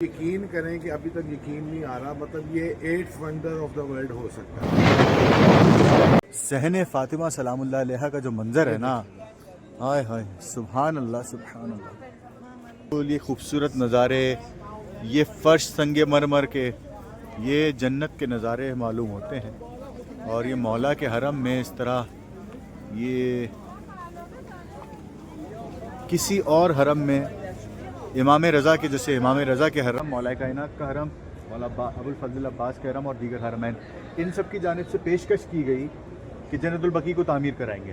یقین کریں کہ ابھی تک یقین نہیں آ رہا، مطلب یہ 8th wonder of the world ہو سکتا ہے۔ صحن فاطمہ سلام اللہ علیہ کا جو منظر ہے نا، ہائے ہائے سبحان اللہ سبحان اللہ، یہ خوبصورت نظارے، یہ فرش سنگ مرمر کے، یہ جنت کے نظارے معلوم ہوتے ہیں۔ اور یہ مولا کے حرم میں اس طرح یہ کسی اور حرم میں امام رضا کے، جیسے امام رضا کے حرم، مولا کائنات کا حرم، مولا ابو الفضل عباس کے حرم اور دیگر حرمین، ان سب کی جانب سے پیشکش کی گئی کہ جنت البقیع کو تعمیر کرائیں گے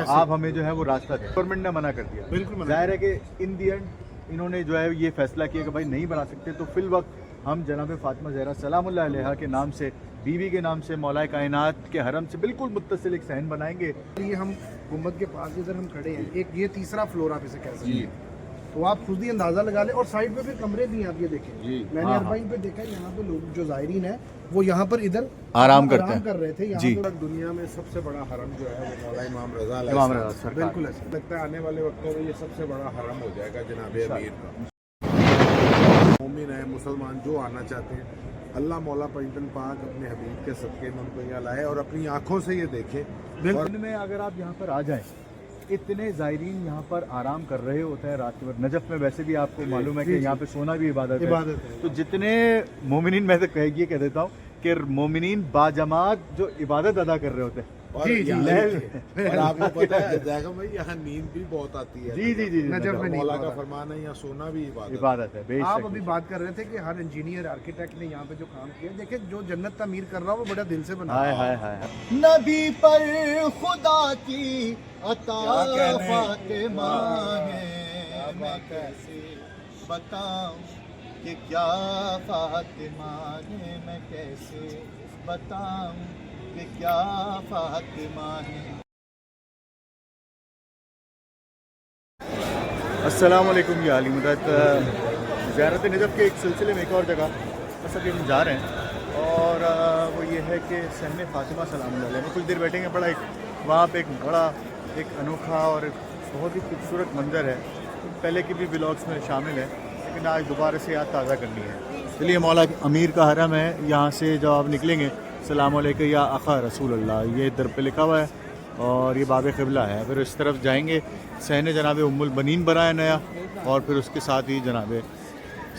آپ ہمیں جو ہے وہ راستہ دیں۔ گورنمنٹ نے منع کر دیا، بالکل ظاہر ہے کہ ان دی اینڈ انہوں نے جو ہے یہ فیصلہ کیا کہ بھائی نہیں بنا سکتے، تو فی الوقت ہم جناب فاطمہ زہرا سلام اللہ علیہ کے نام سے، بیوی کے نام سے، مولا کائنات کے حرم سے بالکل متصل ایک صحن بنائیں گے۔ یہ ہم گنبد کے پاس ادھر ہم کھڑے ہیں، ایک یہ تیسرا فلور آپ اسے کہہ سکتے ہیں، تو آپ خود ہی اندازہ لگا لیں۔ اور سائڈ پہ پھر کمرے بھی ہیں، آپ یہ دیکھیں، میں نے اربعین پہ دیکھا یہاں پہ لوگ جو زائرین ہیں وہ یہاں پر ادھر آرام کرتے کر رہے تھے۔ جی، دنیا میں سب سے بڑا حرم جو ہے وہ مولا امام رضا علیہ امام السلام، رضا سرکار، بالکل ایسا لگتا ہے آنے والے وقتوں میں یہ سب سے بڑا حرم ہو جائے گا جناب امیر کا۔ مومن ہے، مسلمان جو آنا چاہتے ہیں، اللہ مولا پنجتن پاک اپنے حبیب کے صدقے میں ان کو یہاں لائے اور اپنی آنکھوں سے یہ دیکھیں۔ دن میں اگر آپ یہاں پر آ جائیں، اتنے زائرین یہاں پر آرام کر رہے ہوتے ہیں رات کے وقت۔ نجف میں ویسے بھی آپ کو معلوم ہے کہ یہاں پہ سونا بھی عبادت ہے، تو جتنے مومنین، میں تو یہ کہہ دیتا ہوں کہ مومنین باجماعت جو عبادت ادا کر رہے ہوتے ہیں، اور آپ کو پتہ ہے جائے گا بھائی یہاں نیند بھی بہت آتی ہے۔ جی جی جی، نجف میں مولا کا فرمان ہے یہاں سونا بھی عبادت ہے۔ آپ ابھی بات کر رہے تھے کہ ہر انجینئر آرکیٹیکٹ نے یہاں پہ جو کام کیا، دیکھیں جو جنت تعمیر کر رہا وہ بڑا دل سے بنا ہائے ہائے ہائے، نبی پر خدا کی عطا فاطمہ ہے، میں کیسے بتاؤں کہ کیا فاطمہ ہے، میں کیسے بتاؤں کہ کیا فاطمہ ہے۔ السلام علیکم، یہ علی مدد زیارت نجف کے ایک سلسلے میں ایک اور جگہ بس ابھی ہم جا رہے ہیں، اور وہ یہ ہے کہ صحن فاطمہ سلام اللہ علیہ میں کچھ دیر بیٹھیں گے۔ بڑا ایک وہاں پہ ایک انوکھا اور بہت ہی خوبصورت منظر ہے، پہلے کی بھی ولاگس میں شامل ہے، لیکن آج دوبارہ سے یاد تازہ کرنی ہے۔ چلیے، مولا امیر کا حرم ہے، یہاں سے جب آپ نکلیں گے، السلام علیکم یا آقا رسول اللہ، یہ در پہ لکھا ہوا ہے، اور یہ باب قبلہ ہے۔ پھر اس طرف جائیں گے، صحن جناب ام البنین بنا ہے نیا، اور پھر اس کے ساتھ ہی جناب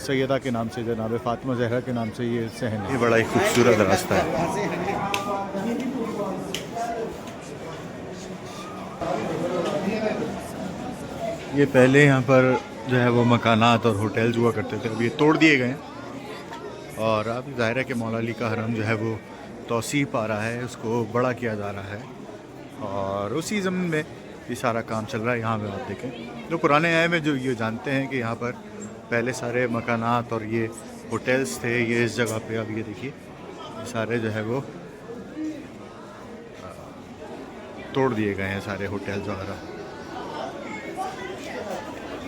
سیدہ کے نام سے، جناب فاطمہ زہرا کے نام سے یہ صحن ہے۔ یہ بڑا ہی خوبصورت راستہ ہے۔ یہ پہلے یہاں پر جو ہے وہ مکانات اور ہوٹلز ہوا کرتے تھے، اب یہ توڑ دیے گئے ہیں، اور اب ظاہر ہے کہ مولا علی کا حرم جو ہے وہ توسیع پا رہا ہے، اس کو بڑا کیا جا رہا ہے، اور اسی ضمن میں یہ سارا کام چل رہا ہے۔ یہاں پہ آپ دیکھیں، جو پرانے آئے میں جو یہ جانتے ہیں کہ یہاں پر پہلے سارے مکانات اور یہ ہوٹلز تھے، یہ اس جگہ پہ، اب یہ دیکھیے یہ سارے جو ہے وہ توڑ دیے گئے ہیں، سارے ہوٹلز وغیرہ۔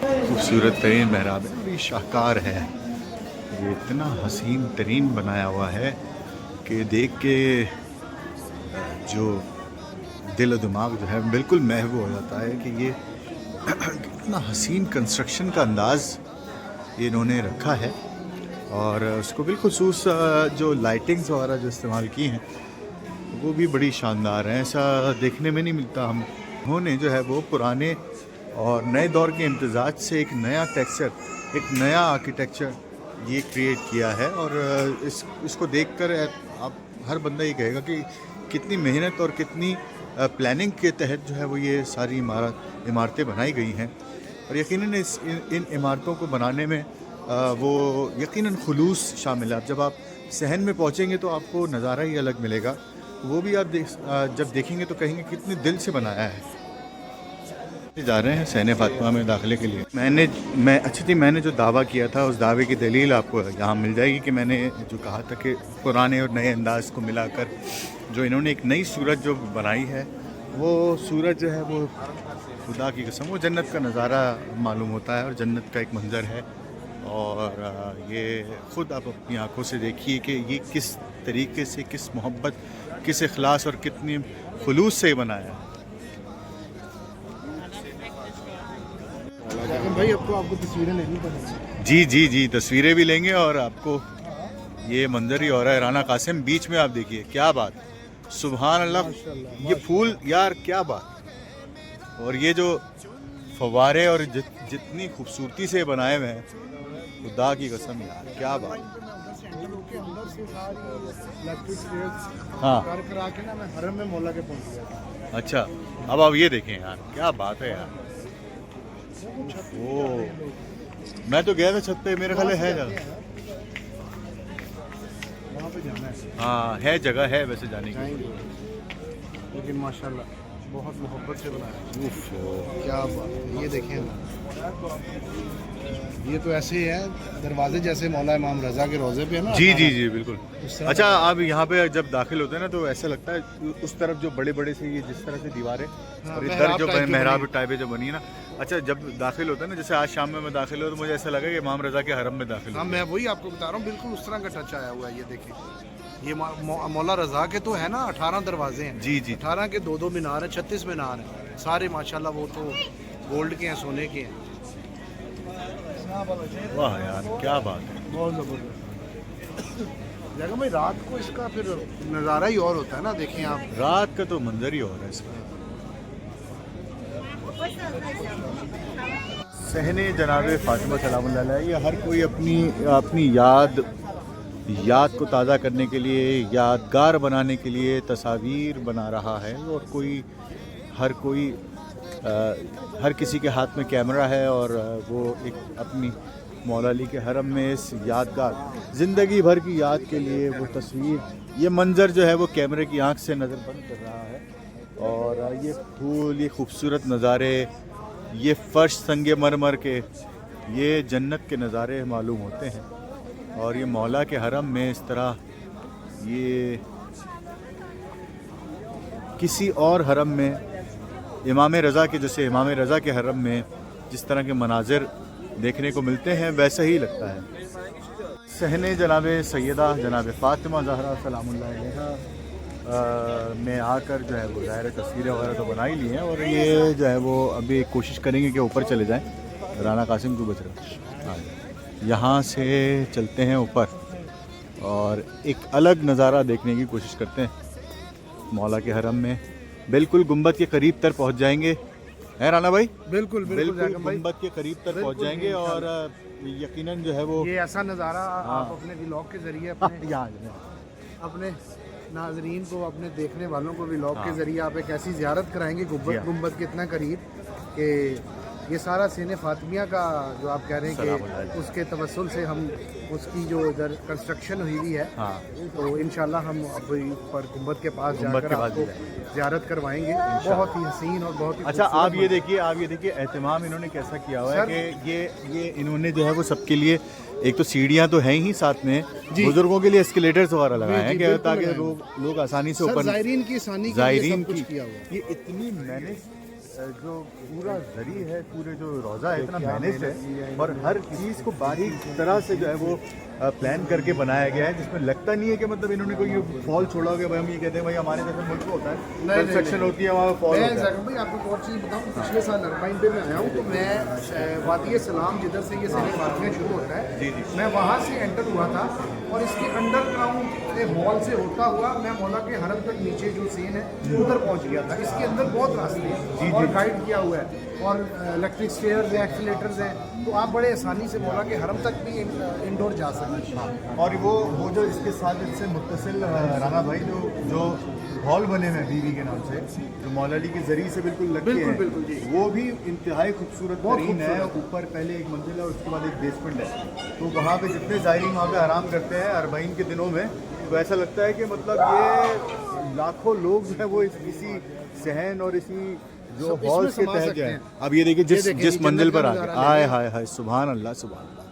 خوبصورت ترین محراب ہے، اور یہ شاہکار ہے، یہ اتنا حسین ترین بنایا ہوا ہے کہ دیکھ کے جو دل و دماغ جو ہے بالکل محو ہو جاتا ہے کہ یہ اتنا حسین کنسٹرکشن کا انداز یہ انہوں نے رکھا ہے، اور اس کو بالخصوص جو لائٹنگز وغیرہ جو استعمال کی ہیں وہ بھی بڑی شاندار ہیں، ایسا دیکھنے میں نہیں ملتا۔ انہوں نے جو ہے وہ پرانے اور نئے دور کے امتزاج سے ایک نیا ٹیکسچر، ایک نیا آرکیٹیکچر یہ کریٹ کیا ہے، اور اس کو دیکھ کر آپ ہر بندہ یہ کہے گا کہ کتنی محنت اور کتنی پلاننگ کے تحت جو ہے وہ یہ ساری عمارتیں بنائی گئی ہیں، اور یقیناً ان عمارتوں کو بنانے میں وہ یقیناً خلوص شامل ہے۔ جب آپ صحن میں پہنچیں گے تو آپ کو نظارہ ہی الگ ملے گا، وہ بھی آپ جب دیکھیں گے تو کہیں گے کتنے دل سے بنایا ہے۔ جا رہے ہیں صحن فاطمہ میں داخلے کے لیے۔ میں نے جو دعویٰ کیا تھا اس دعوے کی دلیل آپ کو یہاں مل جائے گی، کہ میں نے جو کہا تھا کہ پرانے اور نئے انداز کو ملا کر جو انہوں نے ایک نئی صورت جو بنائی ہے، وہ صورت جو ہے وہ خدا کی قسم وہ جنت کا نظارہ معلوم ہوتا ہے، اور جنت کا ایک منظر ہے، اور یہ خود آپ اپنی آنکھوں سے دیکھیے کہ یہ کس طریقے سے، کس محبت، کس اخلاص اور کتنی خلوص سے بنایا ہے۔ بھائی اب تو آپ کو تصویریں لینی پڑیں گی۔ जी जी जी, तस्वीरें भी लेंगे और आपको ये मंजर ही हो रहा है। राना कासिम बीच में, आप देखिए क्या बात, सुभान अल्लाह। ये फूल यार क्या बात। और ये जो फव्वारे और जितनी खूबसूरती से बनाए हुए हैं, खुदा की कसम यार क्या बात। हाँ करा के ना मैं हरम में मौला के पहुंच गया था। अच्छा, अब आप ये देखें यार क्या बात है यार। ओ, मैं तो गया था छत पे, मेरे ख्याल है जगह, वहाँ पे जाना है, हाँ है जगह है वैसे जाने की। लेकिन माशाल्लाह बहुत मोहब्बत से बनाया है। उफ, क्या बात है, ये देखें ना, ये तो ऐसे है दरवाजे जैसे मौला इमाम रज़ा के रोज़े पे है ना। जी जी जी बिल्कुल। उस तरह अच्छा, आप यहाँ पे जब दाखिल होते हैं ना तो ऐसा लगता है उस तरफ जो बड़े बड़े से ये जिस तरह से दीवारें और इधर मेहराब जो टाइप की मेहराब बनी। टाइप जो बनी है ना। अच्छा, जब दाखिल होता है ना, जैसे आज शाम में मैं दाखिल हुआ तो मुझे ऐसा लगा कि इमाम रज़ा के हरम में दाखिल हाँ, हुआ। मैं वही आपको बता रहा हूँ, बिल्कुल उस तरह का टच आया हुआ है। ये देखिए, ये मौला रज़ा के तो है ना 18 दरवाजे हैं। जी जी 18 के 2-2 मीनार हैं, 36 मीनार हैं सारे माशाल्लाह। वो तो गोल्ड के हैं, सोने के हैं। वाह यार क्या बात है। बहुत ज़बरदस्त जगह भाई। रात को इसका फिर नज़ारा ही और होता है ना, देखें आप। रात का तो मंजर ही हो रहा है इसका। सहने जनाब फातिमा सलामुल्लाह अलैहा, ये हर कोई अपनी अपनी याद को ताज़ा करने के लिए, यादगार बनाने के लिए तस्वीर बना रहा है। और हर किसी के हाथ में कैमरा है और वो एक अपनी मौला अली के हरम में इस यादगार ज़िंदगी भर की याद के लिए वो तस्वीर, ये मंज़र जो है वो कैमरे की आंख से नज़र बंद कर रहा है। और ये फूल, ये खूबसूरत नज़ारे, ये फ़र्श संगे मरमर के, ये जन्नत के नज़ारे मालूम होते हैं। और ये मौला के हरम में इस तरह, ये किसी और हरम में इमाम रज़ा के, जैसे इमाम रज़ा के हरम में जिस तरह के मनाजिर देखने को मिलते हैं वैसा ही लगता है। सहने जनाब सैयदा जनाब फ़ातिमा ज़हरा सलामुल्लाह अलैहा में आकर जो है वो ज़ाहिर तस्वीरें वगैरह तो बना ही ली हैं। और ये जो है वो अभी कोशिश करेंगे कि ऊपर चले जाएं। राना कासिम को बच रहा है, यहाँ से चलते हैं ऊपर और एक अलग नज़ारा देखने की कोशिश करते हैं मौला के हरम में। बिल्कुल गुंबद के करीब तर पहुँच जाएंगे, है राना भाई? बिल्कुल बिल्कुल गुंबद के करीब तक पहुंच जाएंगे। और यकीनन जो है वो ये ऐसा नज़ारा आप अपने व्लॉग के ज़रिए अपने नाजरीन को, अपने देखने वालों को व्लॉग के ज़रिए आप एक ऐसी ज़ियारत कराएंगे गुंबद के इतना करीब कि ये सारा सीने फातिमिया का जो आप कह रहे हैं कि उसके तवस्सुल से हम उसकी जो इधर कंस्ट्रक्शन हुई हुई है, तो इंशाल्लाह हम अभी पर गुंबद के पास जाकर आपको ज़ियारत करवाएंगे। बहुत ही हसीन और बहुत ही अच्छा, आप ये देखिए एहतमाम इन्होंने कैसा किया हुआ है कि ये इन्होंने जो है वो सबके लिए, एक तो सीढ़ियाँ तो हैं ही, साथ में बुजुर्गों के लिए एस्केलेटर्स वगैरह लगाए हैं ताकि लोग आसानी से ऊपर, ज़ायरीन की आसानी के लिए सब कुछ किया हुआ है। ये इतनी मैनेज, जो पूरा जरी है, पूरे जो रोज़ा है इतना मैनेज है और हर चीज़ को बारीक तरह से जो है वो प्लान करके बनाया गया है, जिसमें लगता नहीं है कि मतलब इन्होंने कोई फॉल छोड़ा हो गया। भाई हम ये कहते हैं भाई हमारे जैसे मुल्क में होता है कंस्ट्रक्शन होती है, वहाँ फॉल होता है। भाई आपको एक और चीज़ बताऊँ, पिछले साल अरबाइन पे मैं आया हूँ तो मैं वादी सलाम जिधर से ये सारी बातें शुरू होता है, मैं वहाँ से एंटर हुआ था और इसके अंडरग्राउंड के हॉल से होता हुआ मैं मौला के हरम तक नीचे जो सीन है उधर पहुँच गया था। इसके अंदर बहुत रास्ते हैं और गाइड किया हुआ है और इलेक्ट्रिक स्टेयर्स हैं, एक्सीलेटर्स हैं, तो आप बड़े आसानी से मौला के हरम तक भी इंडोर जा सकते हैं। और वो जो इसके साथ इससे मुत्तसिल राना भाई जो हॉल बने हुए हैं बीवी के नाम से, जो मौला अली के जरिए से बिल्कुल लगते हैं, बिल्कुल जी, वो भी इंतहाई खूबसूरत तरीन है। ऊपर पहले एक मंजिल है, उसके बाद एक बेसमेंट है, तो वहाँ पे जितने ज़ायरीन वहाँ पे आराम करते हैं अरबाइन के दिनों में, तो ऐसा लगता है कि मतलब ये लाखों लोग जो है वो इसी सहन और इसी जो हॉल के तहत जो है। अब ये देखिए जिस मंजिल पर आए, हाय हाय सुभान अल्लाह सुभान अल्लाह,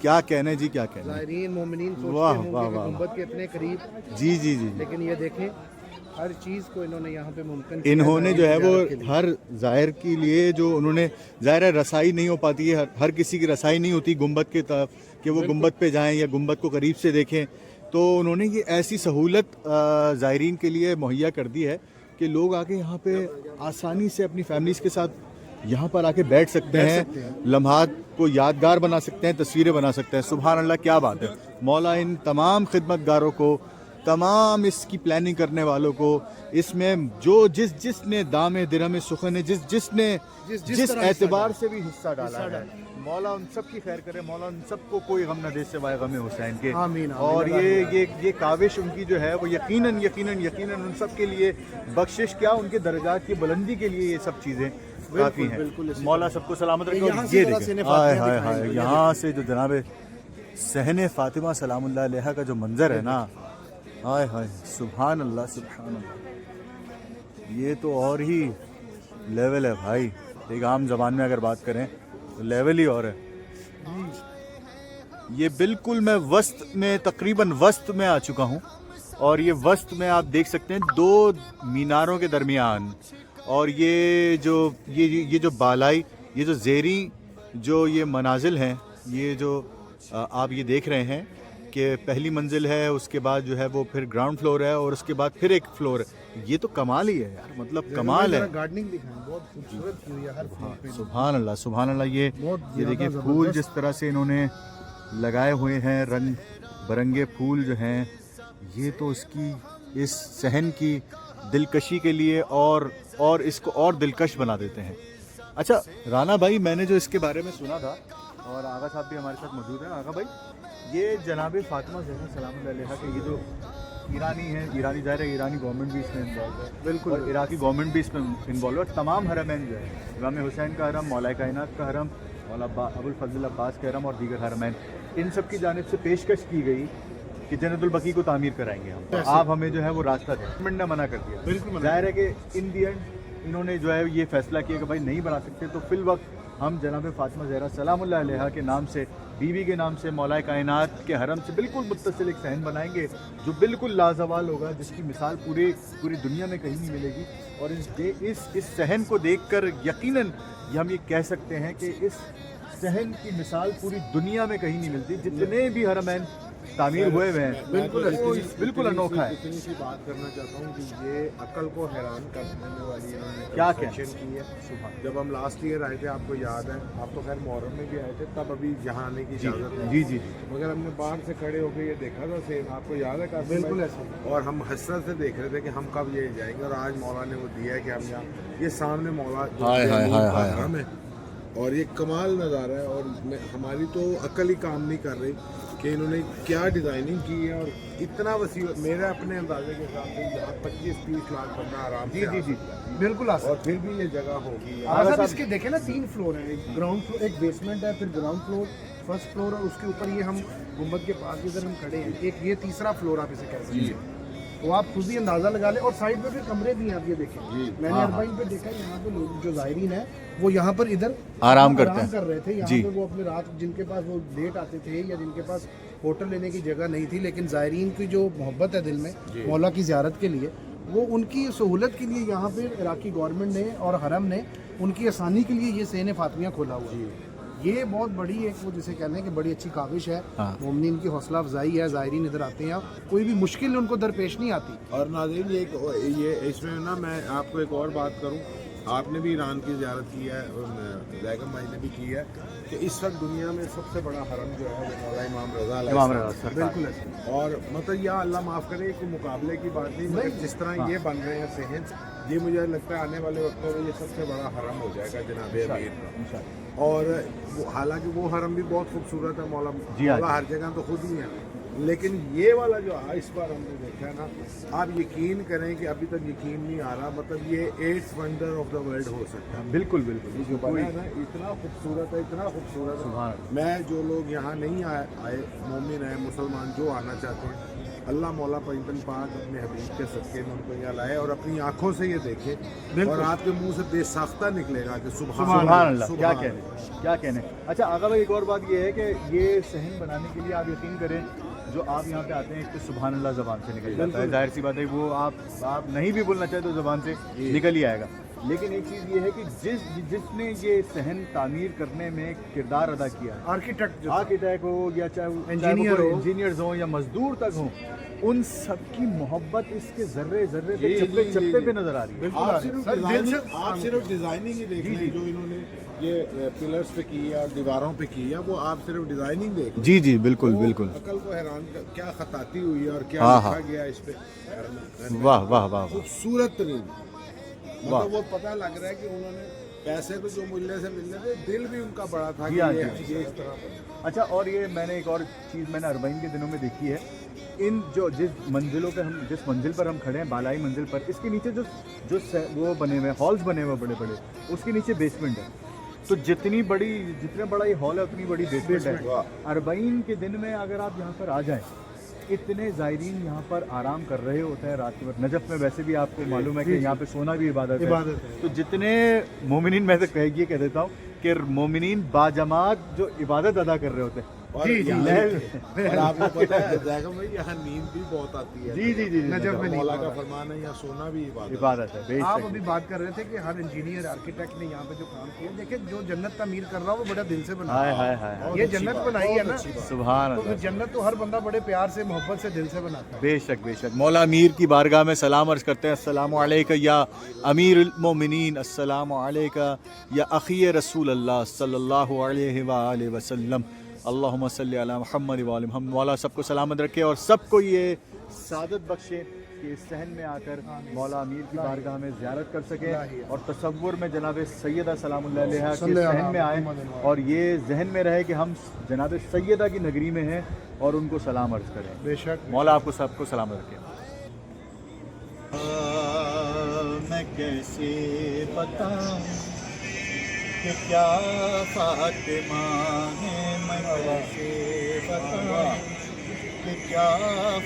क्या कहने जी, क्या कहने। ज़ायरीन मोमिनीन सोचते होंगे कि गुंबद के इतने करीब, जी जी जी, लेकिन ये देखें हर चीज़ को इन्होंने यहाँ पे मुमकिन, इन्होंने जो है वो हर ज़ाहिर के लिए जो उन्होंने, ज़ाहिर है रसाई नहीं हो पाती है, हर किसी की रसाई नहीं होती गुंबद के तरफ कि वो गुंबद पे जाएं या गुंबद को करीब से देखें, तो उन्होंने ये ऐसी सहूलत ज़ायरीन के लिए मुहैया कर दी है कि लोग आके यहाँ पे आसानी से अपनी फैमिलीज़ के साथ यहाँ पर आके बैठ सकते हैं, लम्हात को यादगार बना सकते हैं, तस्वीरें बना सकते हैं। सुभान अल्लाह, क्या बात है। मौला इन तमाम खिदमतगारों को, तमाम इसकी प्लानिंग करने वालों को, इसमें जो जिसने दामे दिरहम सुखन जिसने जिस एतबार से भी हिस्सा डाला है, मौला उन सब की खैर करे। मौला उन सबको कोई गम न दे सिवाय गम हुसैन के। आमीन, आमीन। और ये काविश उनकी जो है वो यकीनन उन सब के लिए बख्शिश क्या, उनके दर्जात की बुलंदी के लिए ये सब चीज़ें काफ़ी हैं। मौला सबको सलामत रखे। और ये देखें, हाय हाय हाय, यहाँ से जो जनाब सहने फातिमा सलामुल्लाह अलैहा का जो मंजर है ना, हाय हाय, सुभान अल्लाह सुभान अल्लाह, ये तो और ही लेवल है भाई। एक आम ज़बान में अगर बात करें तो लेवल ही और है। ये बिल्कुल मैं तकरीबन वस्त में आ चुका हूँ, और ये वस्त में आप देख सकते हैं 2 मीनारों के दरमियान, और ये जो बालाई, ये जो ज़ेरी जो ये मनाजिल हैं, ये जो आप ये देख रहे हैं कि पहली मंजिल है, उसके बाद जो है वो फिर ग्राउंड फ्लोर है, और उसके बाद फिर एक फ्लोर है। ये तो कमाल ही है यार, मतलब कमाल है। गार्डनिंग दिखाएं, बहुत खूबसूरत हुई है हर फ्लोर पे। सुभान अल्लाह सुभान अल्लाह। ये देखिए फूल जिस तरह से इन्होंने लगाए हुए हैं, रंग बिरंगे फूल जो हैं, ये तो इसकी इस सहन की दिलकशी के लिए और इसको और दिलकश बना देते हैं। अच्छा राना भाई, मैंने जो इसके बारे में सुना था, और आगा साहब भी हमारे साथ मौजूद हैं। आगा भाई, ये जनाब फातिमा ज़हरा सलामुल्लाह अलैहा के ये जो ईरानी है, ईरानी ज़ाहिर है, ईरानी गवर्नमेंट भी इसमें इन्वॉल्व है, बिल्कुल, और इराकी गवर्नमेंट भी इसमें इन्वॉल्व है। तमाम हरमैन जो है, इमाम हुसैन का हरम, मौला कायनात का हरम, मौला अबुल फजल अब्बास का हरम और दीगर हरमैन, इन सब की जानिब से पेशकश की गई कि जन्नतुल बकी को तामीर कराएंगे हम, आप हमें जो है वो रास्ता दें। गवर्नमेंट ने मना कर दिया, बिल्कुल। ज़ाहिर है कि इन दी एंड इन्होंने जो है ये फैसला किया कि भाई नहीं बना सकते, तो फिल वक्त हम जनाब फातिमा ज़हरा सलामुल्लाह अलैहा के नाम से, बीवी के नाम से, मौला कायनात के हरम से बिल्कुल मुत्तसिल एक सहन बनाएंगे जो बिल्कुल लाजवाल होगा, जिसकी मिसाल पूरी दुनिया में कहीं नहीं मिलेगी। और इस सहन को देखकर यकीनन हम ये कह सकते हैं कि इस सहन की मिसाल पूरी दुनिया में कहीं नहीं मिलती। जितने भी हरमैन तामीर हुए हुए हैं, बिल्कुल अनोखा है। इतनी सी बात करना चाहता हूँ कि ये अकल को हैरान कर देने वाली इन्होंने क्या कंस्ट्रक्शन की है। जब हम लास्ट ईयर आए थे, आपको याद है, आप तो खैर मुहर्रम में भी आए थे, तब अभी यहाँ आने की इजाज़त नहीं। जी, मगर हमने बाहर से खड़े होकर ये देखा था सेम, आपको याद है काफी, बिल्कुल ऐसा। और हम हसरत से देख रहे थे कि हम कब ये जाएंगे, और आज मौला ने वो दिया है कि हम यहाँ, ये सामने मौला हरम है, और ये कमाल नज़ारा है। और हमारी तो अकल ही काम नहीं कर रही कि इन्होंने क्या डिज़ाइनिंग की है, और इतना वसी, मेरे अपने अंदाजे के हिसाब से यहाँ 25-30 लाख बंदा आराम से जी बिल्कुल। और फिर भी ये जगह होगी। साहब इसके देखें ना, 3 फ्लोर है, एक ग्राउंड फ्लोर, एक बेसमेंट है, फिर ग्राउंड फ्लोर, फर्स्ट फ्लोर, और उसके ऊपर ये हम गुम्बद के पास इधर हम खड़े हैं, एक ये तीसरा फ्लोर आप इसे कह सकते हैं। तो आप खुद ही अंदाज़ा लगा लें। और साइड पे भी कमरे भी हैं, आप ये देखें, मैंने अरबाइन पे देखा, यहाँ पे लोग जो ज़ायरीन है वो यहाँ पर इधर आराम कर रहे थे। यहाँ पे वो अपने रात, जिनके पास वो लेट आते थे या जिनके पास होटल लेने की जगह नहीं थी, लेकिन ज़ायरीन की जो मोहब्बत है दिल में मौला की ज़ियारत के लिए, वो उनकी सहूलत के लिए यहाँ पे इराकी गवर्नमेंट ने और हरम ने उनकी आसानी के लिए ये सहन फातिमा खोला हुआ है। ये बहुत बड़ी एक, वो जिसे कहते हैं कि बड़ी अच्छी काविश है। मोमिनीन की हौसला अफजाई है, ज़ायरीन इधर आते हैं, कोई भी मुश्किल उनको दरपेश नहीं आती। और नाज़रीन ये इसमें ना मैं आपको एक और बात करूं, आपने भी ईरान की ज़ियारत की है, ज़ैगम भाई ने भी की है, कि इस वक्त दुनिया में सबसे बड़ा हरम जो है वो मौला इमाम रज़ा, बिल्कुल ऐसा। और मतलब या अल्लाह माफ़ करे, कोई मुकाबले की बात नहीं, मगर जिस तरह ये बन रहे हैं सहन, ये मुझे लगता है आने वाले वक्तों में ये सबसे बड़ा हरम हो जाएगा जनाब अमीर का। और हालांकि वो हरम भी बहुत खूबसूरत है, मौला हर जगह तो खुद ही है, लेकिन ये वाला जो इस बार हमने देखा है ना, आप यकीन करें कि अभी तक यकीन नहीं आ रहा, मतलब ये 8th wonder of the world हो सकता है। बिल्कुल जो बना है ना, इतना खूबसूरत है, इतना खूबसूरत है। मैं जो लोग यहाँ नहीं आए, मोमिन है, मुसलमान जो आना चाहते हैं, अल्लाह मौला पैगंबर पाक अपने हबीब के सदक़े में उनको यहाँ लाए और अपनी आंखों से ये देखें, और आपके मुंह से बेसाख्ता निकलेगा कि सुभान अल्लाह, क्या कहने। अच्छा आगा भाई, एक और बात ये है कि ये सहन बनाने के लिए आप यकीन करें, जो आप यहाँ पे आते हैं, एक तो सुभान अल्लाह ज़बान से निकल जाता है, जाहिर सी बात है, वो आप नहीं भी बोलना चाहे तो ज़बान से निकल ही आएगा। لیکن ایک چیز یہ ہے کہ جس نے یہ صحن تعمیر کرنے میں کردار ادا کیا ہے، آرکیٹیکٹ آرکیٹیکٹ ہو یا چاہے انجینئرز ہوں یا مزدور تک ہوں، ان سب کی محبت اس کے ذرے ذرے پہ چپے چپے پہ نظر آ رہی ہے۔ آپ صرف ڈیزائننگ ہی دیکھ لیں جو انہوں نے یہ پلرز پہ کی ہے اور دیواروں پہ کی ہے، وہ آپ صرف ڈیزائننگ دیکھ لیں، جی جی بالکل بالکل، عقل کو حیران کیا خطاطی ہوئی ہے اور کیا لکھا گیا اس پہ، واہ واہ واہ، خوبصورت ترین، مطلب وہ پتہ لگ رہا ہے کہ انہوں نے پیسے تو جو ملنے سے ملنے تھے، دل بھی ان کا بڑا تھا کہ یہ اس طرح۔ اچھا، اور یہ میں نے ایک اور چیز میں نے اربعین کے دنوں میں دیکھی ہے، ان جس منزل پر ہم کھڑے ہیں، بالائی منزل پر، اس کے نیچے جو وہ بنے ہوئے ہالز بنے ہوئے بڑے بڑے، اس کے نیچے بیسمنٹ ہے، تو جتنا بڑا یہ ہال ہے اتنی بڑی بیسمنٹ ہے۔ اربعین کے دن میں اگر آپ یہاں پر آ جائیں، اتنے زائرین یہاں پر آرام کر رہے ہوتے ہیں رات کے وقت۔ نجف میں ویسے بھی آپ کو معلوم ہے کہ یہاں پہ سونا بھی عبادت ہے، تو جتنے مومنین، میں سے یہ کہہ دیتا ہوں کہ مومنین باجماعت جو عبادت ادا کر رہے ہوتے ہیں، اور آپ کو پتہ ہے زیغم بھائی یہاں نیند بھی بہت آتی ہے، جی جی جی، نجف میں مولا کا فرمان ہے یہاں سونا بھی عبادت ہے۔ بے آپ شک، ابھی بات کر رہے تھے کہ ہر انجینئر آرکیٹیکٹ نے یہاں پہ جو کام کیا، دیکھیں جو جنت تعمیر کر رہا ہے وہ بڑا دل سے بنا ہائے ہائے ہائے، یہ جنت بنائی ہے نا، سبحان تو اللہ، جنت تو ہر بندہ بڑے پیار سے محبت سے دل سے بناتا ہے۔ بے شک بے شک۔ مولا امیر کی بارگاہ میں سلام عرض کرتے ہیں، السلام علیکہ یا امیر المومنین، السلام علیکہ یا اخی رسول اللہ صلی اللہ علیہ وآلہ وسلم، اللہم صلی علی محمد وآل محمد۔ مولا سب کو سلامت رکھے اور سب کو یہ سعادت بخشے کہ اس صحن میں آ کر مولا امیر کی بارگاہ میں زیارت کر سکیں، اور تصور میں جناب سیدہ سلام اللہ علیہ کے صحن میں آئیں، اور یہ ذہن میں رہے کہ ہم جناب سیدہ کی نگری میں ہیں اور ان کو سلام عرض کریں۔ بے شک مولا آپ کو سب کو سلامت رکھے۔ میں کیسے بتاؤں کہ کیا فاطمہ ہے، میں کیسے بتاؤں کہ کیا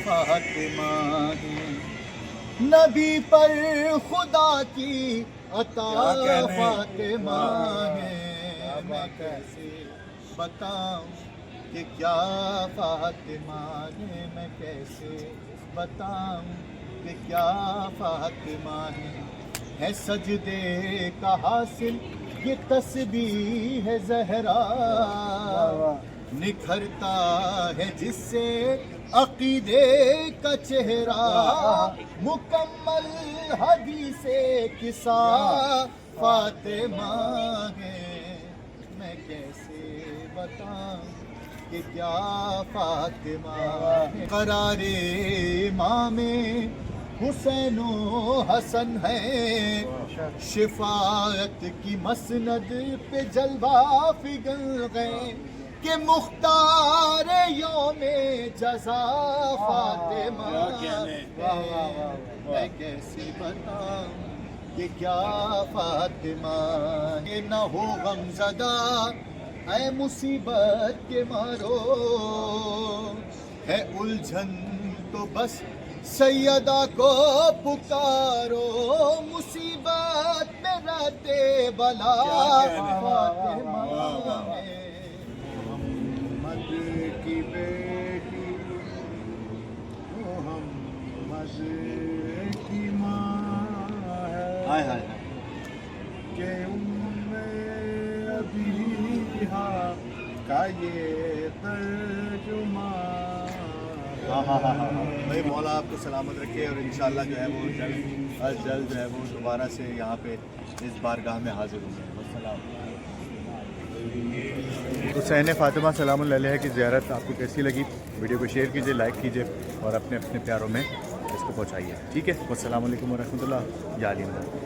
فاطمہ ہے، نبی پر خدا کی عطا فاطمہ ہے، میں کیسے بتاؤں کہ کیا فاطمہ ہے، میں کیسے بتاؤں کہ کیا فاطمہ ہے سجدے کا حاصل یہ تسبیح ہے زہرا، نکھرتا ہے جس سے عقیدے کا چہرہ، مکمل حدیث قصہ فاطمہ ہے، میں کیسے بتاؤں کہ کیا فاطمہ ہے، قرار امام حسین و حسن ہے، شفاعت کی مسند پہ جلوہ فگن گئے کہ مختار یوم جزا فاطمہ ہے، میں کیسے بتاؤں کہ کیا فاطمہ ہے، نہ ہو غم زدہ اے مصیبت کے مارو، ہے الجھن تو بس سیدہ کو پکارو، مصیبت میں رہتے بلا فاطمہ ہے، محمد کی بیٹی محمد کی ماں ہے کہ ابیہا کا یہ ترجمہ۔ بھائی مولا آپ کو سلامت رکھے، اور انشاءاللہ جو ہے وہ جلد جو ہے وہ دوبارہ سے یہاں پہ اس بارگاہ میں حاضر ہوں گے۔ السلام۔ حسین فاطمہ سلام اللہ علیہ کی زیارت آپ کو کیسی لگی؟ ویڈیو کو شیئر کیجیے، لائک کیجیے اور اپنے پیاروں میں اس کو پہنچائیے، ٹھیک ہے؟ السلام علیکم ورحمۃ اللہ، یا علی اللہ۔